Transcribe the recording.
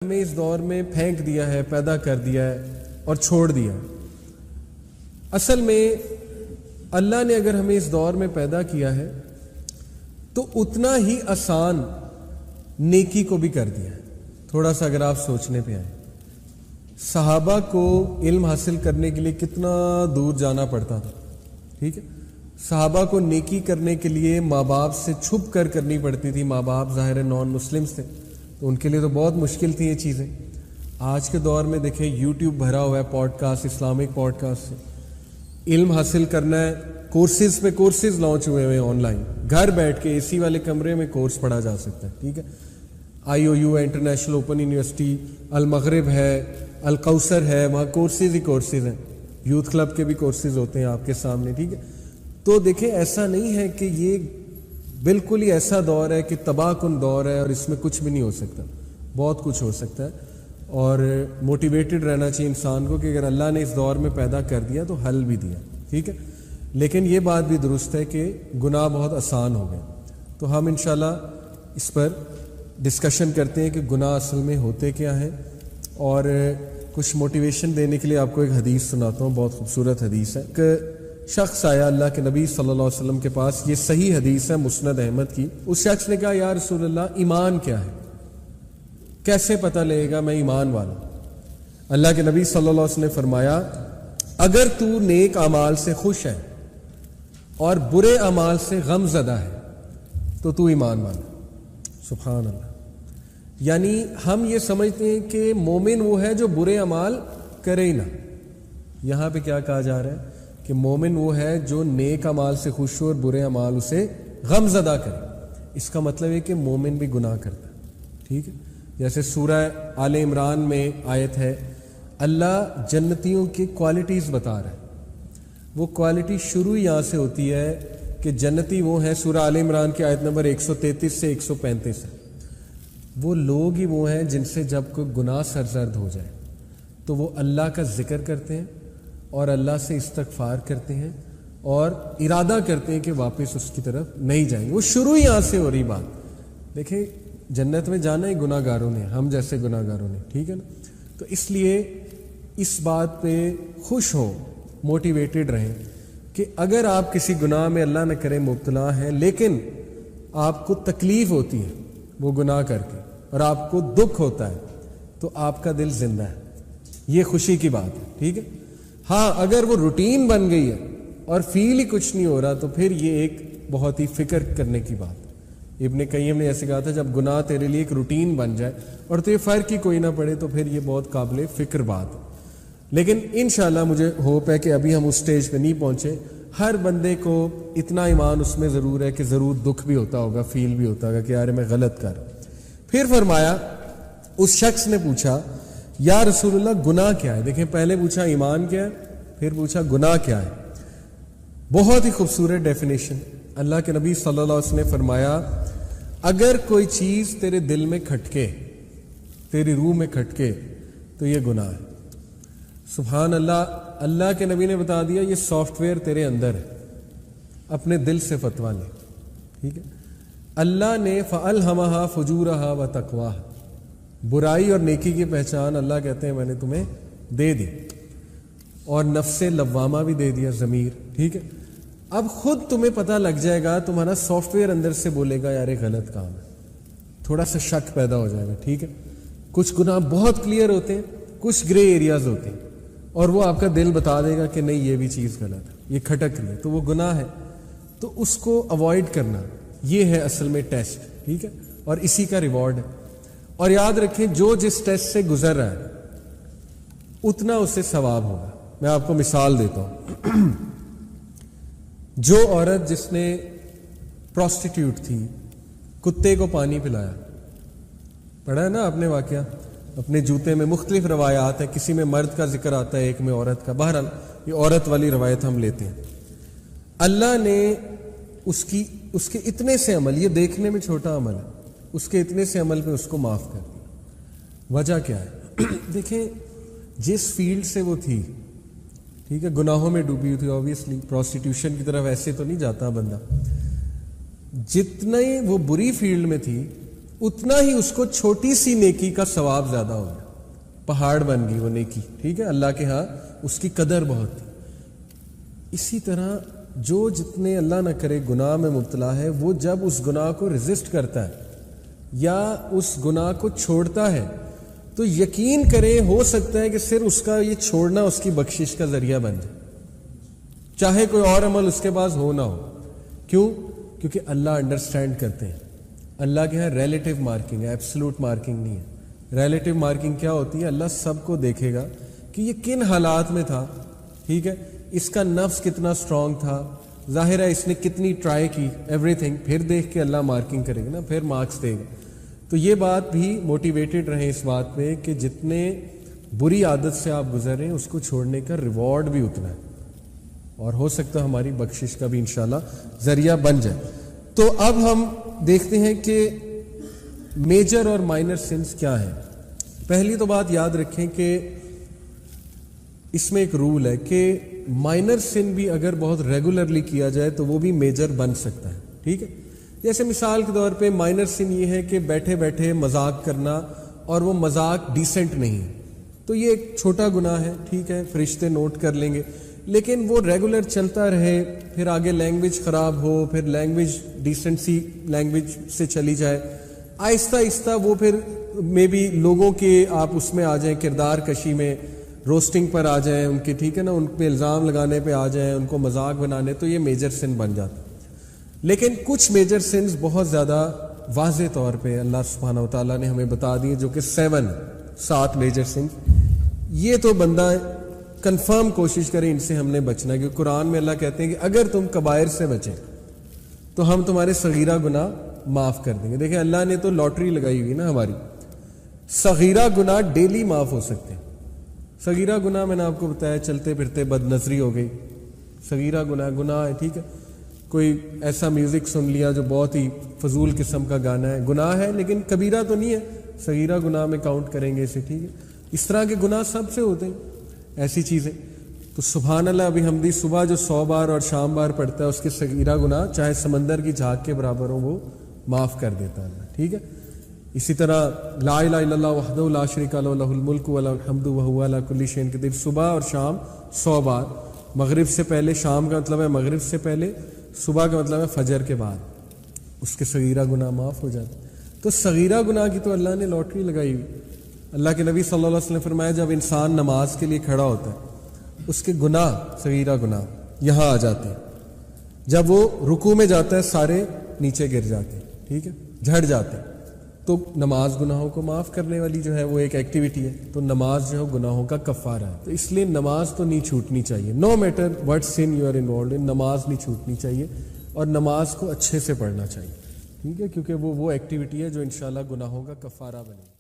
ہمیں اس دور میں پھینک دیا ہے، پیدا کر دیا ہے اور چھوڑ دیا ہے۔ اصل میں اللہ نے اگر ہمیں اس دور میں پیدا کیا ہے تو اتنا ہی آسان نیکی کو بھی کر دیا ہے۔ تھوڑا سا اگر آپ سوچنے پہ آئیں، صحابہ کو علم حاصل کرنے کے لیے کتنا دور جانا پڑتا تھا، ٹھیک ہے؟ صحابہ کو نیکی کرنے کے لیے ماں باپ سے چھپ کر کرنی پڑتی تھی۔ ماں باپ ظاہر نان مسلمس تھے تو ان کے لیے تو بہت مشکل تھی یہ چیزیں۔ آج کے دور میں دیکھیں یوٹیوب بھرا ہوا ہے podcast, Islamic podcast سے علم حاصل کرنا ہے، کورسز پہ کورسز لانچ ہوئے ہوئے آن لائن، گھر بیٹھ کے اے سی والے کمرے میں کورس پڑھا جا سکتا ہے، ٹھیک ہے؟ IOU ہے، انٹرنیشنل اوپن یونیورسٹی، المغرب ہے، الکوثر ہے، وہاں کورسز ہی کورسز ہیں، یوتھ کلب کے بھی کورسز ہوتے ہیں آپ کے سامنے، ٹھیک ہے؟ تو دیکھیں ایسا نہیں ہے کہ یہ بالکل ہی ایسا دور ہے کہ تباہ کن دور ہے اور اس میں کچھ بھی نہیں ہو سکتا، بہت کچھ ہو سکتا ہے، اور موٹیویٹڈ رہنا چاہیے انسان کو کہ اگر اللہ نے اس دور میں پیدا کر دیا تو حل بھی دیا، ٹھیک ہے؟ لیکن یہ بات بھی درست ہے کہ گناہ بہت آسان ہو گئے۔ تو ہم انشاءاللہ اس پر ڈسکشن کرتے ہیں کہ گناہ اصل میں ہوتے کیا ہیں، اور کچھ موٹیویشن دینے کے لیے آپ کو ایک حدیث سناتا ہوں، بہت خوبصورت حدیث ہے۔ کہ شخص آیا اللہ کے نبی صلی اللہ علیہ وسلم کے پاس، یہ صحیح حدیث ہے مسند احمد کی۔ اس شخص نے کہا یا رسول اللہ ایمان کیا ہے، کیسے پتہ لگے گا میں ایمان والا ہوں؟ اللہ کے نبی صلی اللہ علیہ وسلم نے فرمایا اگر تو نیک اعمال سے خوش ہے اور برے اعمال سے غم زدہ ہے تو تو ایمان والا ہے۔ سبحان اللہ۔ یعنی ہم یہ سمجھتے ہیں کہ مومن وہ ہے جو برے اعمال کرے ہی نہ، یہاں پہ کیا کہا جا رہا ہے کہ مومن وہ ہے جو نیک اعمال سے خوش ہو اور برے اعمال اسے غم زدہ کرے۔ اس کا مطلب ہے کہ مومن بھی گناہ کرتا ہے، ٹھیک ہے؟ جیسے سورہ آل عمران میں آیت ہے، اللہ جنتیوں کی کوالٹیز بتا رہا ہے۔ وہ کوالٹی شروع یہاں سے ہوتی ہے کہ جنتی وہ ہیں، سورہ آل عمران کی آیت نمبر 133 سے 135 ہے، وہ لوگ ہی وہ ہیں جن سے جب کوئی گناہ سرزد ہو جائے تو وہ اللہ کا ذکر کرتے ہیں اور اللہ سے استغفار کرتے ہیں اور ارادہ کرتے ہیں کہ واپس اس کی طرف نہیں جائیں گے۔ وہ شروع یہاں سے ہو رہی بات۔ دیکھیں جنت میں جانا ہی گناہ گاروں نے، ہم جیسے گناہ گاروں نے، ٹھیک ہے نا؟ تو اس لیے اس بات پہ خوش ہوں، موٹیویٹڈ رہیں کہ اگر آپ کسی گناہ میں اللہ نہ کرے مبتلا ہیں لیکن آپ کو تکلیف ہوتی ہے وہ گناہ کر کے اور آپ کو دکھ ہوتا ہے تو آپ کا دل زندہ ہے، یہ خوشی کی بات ہے، ٹھیک ہے؟ ہاں اگر وہ روٹین بن گئی ہے اور فیل ہی کچھ نہیں ہو رہا تو پھر یہ ایک بہت ہی فکر کرنے کی بات ہے۔ ابن قیم نے ایسے کہا تھا جب گناہ تیرے لیے ایک روٹین بن جائے اور تو یہ فرق ہی کوئی نہ پڑے تو پھر یہ بہت قابل فکر بات ہے۔ لیکن انشاءاللہ مجھے ہوپ ہے کہ ابھی ہم اس سٹیج پہ نہیں پہنچے۔ ہر بندے کو اتنا ایمان اس میں ضرور ہے کہ ضرور دکھ بھی ہوتا ہوگا، فیل بھی ہوتا ہوگا کہ یار میں غلط کر۔ پھر فرمایا اس شخص نے پوچھا یا رسول اللہ گناہ کیا ہے؟ دیکھیں پہلے پوچھا ایمان کیا ہے، پھر پوچھا گناہ کیا ہے۔ بہت ہی خوبصورت ڈیفینیشن۔ اللہ کے نبی صلی اللہ علیہ وسلم نے فرمایا اگر کوئی چیز تیرے دل میں کھٹکے، تیری روح میں کھٹکے تو یہ گناہ ہے۔ سبحان اللہ۔ اللہ کے نبی نے بتا دیا یہ سافٹ ویئر تیرے اندر ہے، اپنے دل سے فتویٰ لے، ٹھیک ہے؟ اللہ نے فَأَلْهَمَهَا فُجُورَهَا وَتَقْوَاهَا، برائی اور نیکی کی پہچان اللہ کہتے ہیں میں نے تمہیں دے دی، اور نفس لوامہ بھی دے دیا، ضمیر، ٹھیک ہے؟ اب خود تمہیں پتہ لگ جائے گا، تمہارا سافٹ ویئر اندر سے بولے گا یار یہ غلط کام ہے، تھوڑا سا شک پیدا ہو جائے گا، ٹھیک ہے؟ کچھ گناہ بہت کلیئر ہوتے ہیں، کچھ گرے ایریاز ہوتے ہیں، اور وہ آپ کا دل بتا دے گا کہ نہیں یہ بھی چیز غلط ہے، یہ کھٹک رہی ہے تو وہ گناہ ہے۔ تو اس کو اوائڈ کرنا یہ ہے اصل میں ٹیسٹ، ٹھیک ہے؟ اور اسی کا ریوارڈ ہے۔ اور یاد رکھیں جو جس ٹیسٹ سے گزر رہا ہے اتنا اسے ثواب ہوگا۔ میں آپ کو مثال دیتا ہوں۔ جو عورت جس نے پروسٹیٹیوٹ تھی، کتے کو پانی پلایا، پڑھا ہے نا آپ نے واقعہ اپنے جوتے میں، مختلف روایات ہیں، کسی میں مرد کا ذکر آتا ہے، ایک میں عورت کا، بہرحال یہ عورت والی روایت ہم لیتے ہیں۔ اللہ نے اس کے اتنے سے عمل، یہ دیکھنے میں چھوٹا عمل ہے، اس کے اتنے سے عمل پہ اس کو معاف کر دیا۔ وجہ کیا ہے؟ دیکھیں جس فیلڈ سے وہ تھی، ٹھیک ہے، گناہوں میں ڈوبی ہوئی تھی، آبویسلی پروسٹیٹیوشن کی طرف ایسے تو نہیں جاتا بندہ، جتنے وہ بری فیلڈ میں تھی اتنا ہی اس کو چھوٹی سی نیکی کا ثواب زیادہ ہو گیا, پہاڑ بن گئی وہ نیکی, ٹھیک ہے, اللہ کے ہاں اس کی قدر بہت تھی. اسی طرح جو جتنے اللہ نہ کرے گناہ میں مبتلا ہے, وہ جب اس گناہ کو ریزسٹ کرتا ہے یا اس گناہ کو چھوڑتا ہے تو یقین کریں ہو سکتا ہے کہ صرف اس کا یہ چھوڑنا اس کی بخشش کا ذریعہ بن جائے, چاہے کوئی اور عمل اس کے پاس ہو نہ ہو. کیوں؟ کیونکہ اللہ انڈرسٹینڈ کرتے ہیں. اللہ کے ہاں ریلیٹیو مارکنگ ہے, ایبسلوٹ مارکنگ نہیں ہے. ریلیٹیو مارکنگ کیا ہوتی ہے؟ اللہ سب کو دیکھے گا کہ یہ کن حالات میں تھا, ٹھیک ہے, اس کا نفس کتنا اسٹرانگ تھا, ظاہر ہے اس نے کتنی ٹرائی کی, ایوری تھنگ, پھر دیکھ کے اللہ مارکنگ کرے گا نا, پھر مارکس دے گا. تو یہ بات بھی موٹیویٹڈ رہیں اس بات پہ کہ جتنے بری عادت سے آپ گزر رہے ہیں اس کو چھوڑنے کا ریوارڈ بھی اتنا ہے, اور ہو سکتا ہے ہماری بخشش کا بھی انشاءاللہ ذریعہ بن جائے. تو اب ہم دیکھتے ہیں کہ میجر اور مائنر سنس کیا ہیں. پہلی تو بات یاد رکھیں کہ اس میں ایک رول ہے کہ مائنر سن بھی اگر بہت ریگولرلی کیا جائے تو وہ بھی میجر بن سکتا ہے, ٹھیک ہے. جیسے مثال کے طور پہ مائنر سن یہ ہے کہ بیٹھے بیٹھے مذاق کرنا, اور وہ مذاق ڈیسنٹ نہیں ہے, تو یہ ایک چھوٹا گناہ ہے, ٹھیک ہے, فرشتے نوٹ کر لیں گے. لیکن وہ ریگولر چلتا رہے, پھر آگے لینگویج خراب ہو, پھر لینگویج ڈیسنسی لینگویج سے چلی جائے, آہستہ آہستہ وہ پھر میں بھی لوگوں کے آپ اس میں آ جائیں, کردار کشی میں, روسٹنگ پر آ جائیں ان کے, ٹھیک ہے نا, ان پہ الزام لگانے پہ آ جائیں, ان کو مذاق بنانے, تو یہ میجر سن بن جاتا. لیکن کچھ میجر سنز بہت زیادہ واضح طور پہ اللہ سبحانہ و تعالیٰ نے ہمیں بتا دیے, جو کہ 7 میجر سنز. یہ تو بندہ کنفرم کوشش کرے ان سے ہم نے بچنا, کیونکہ قرآن میں اللہ کہتے ہیں کہ اگر تم کبائر سے بچیں تو ہم تمہارے صغیرہ گناہ معاف کر دیں گے. دیکھیں اللہ نے تو لاٹری لگائی ہوئی نا ہماری, صغیرہ گناہ ڈیلی معاف ہو سکتے ہیں. صغیرہ گناہ میں نے آپ کو بتایا, چلتے پھرتے بد نظری ہو گئی, صغیرہ گناہ ہے, ٹھیک ہے. کوئی ایسا میوزک سن لیا جو بہت ہی فضول قسم کا گانا ہے, گناہ ہے لیکن کبیرہ تو نہیں ہے, صغیرہ گناہ میں کاؤنٹ کریں گے اسے, ٹھیک ہے. اس طرح کے گناہ سب سے ہوتے ہیں, ایسی چیزیں. تو سبحان اللہ ابھی حمدی صبح جو 100 بار اور شام بار پڑھتا ہے اس کے صغیرہ گناہ چاہے سمندر کی جھاگ کے برابر ہوں وہ معاف کر دیتا ہے اللہ, ٹھیک ہے. اسی طرح لا الہ الا اللہ وحدہ لا شریک لہ لہ الملک ولہ الحمد وہو علی کل شیء قدیر, صبح اور شام 100 بار. مغرب سے پہلے, شام کا مطلب ہے مغرب سے پہلے, صبح کا مطلب ہے فجر کے بعد, اس کے صغیرہ گناہ معاف ہو جاتے. تو صغیرہ گناہ کی تو اللہ نے لاٹری لگائی ہوئی. اللہ کے نبی صلی اللہ علیہ وسلم نے فرمایا جب انسان نماز کے لیے کھڑا ہوتا ہے اس کے گناہ, صغیرہ گناہ یہاں آ جاتے ہیں, جب وہ رکوع میں جاتا ہے سارے نیچے گر جاتے ہیں, ٹھیک ہے, جھڑ جاتے ہیں. تو نماز گناہوں کو معاف کرنے والی جو ہے وہ ایک ایکٹیویٹی ہے, تو نماز جو ہے گناہوں کا کفارہ ہے. تو اس لیے نماز تو نہیں چھوٹنی چاہیے, no matter what sin you are involved in, نماز نہیں چھوٹنی چاہیے, اور نماز کو اچھے سے پڑھنا چاہیے, ٹھیک ہے, کیونکہ وہ ایکٹیویٹی ہے جو انشاءاللہ گناہوں کا کفارہ بنے.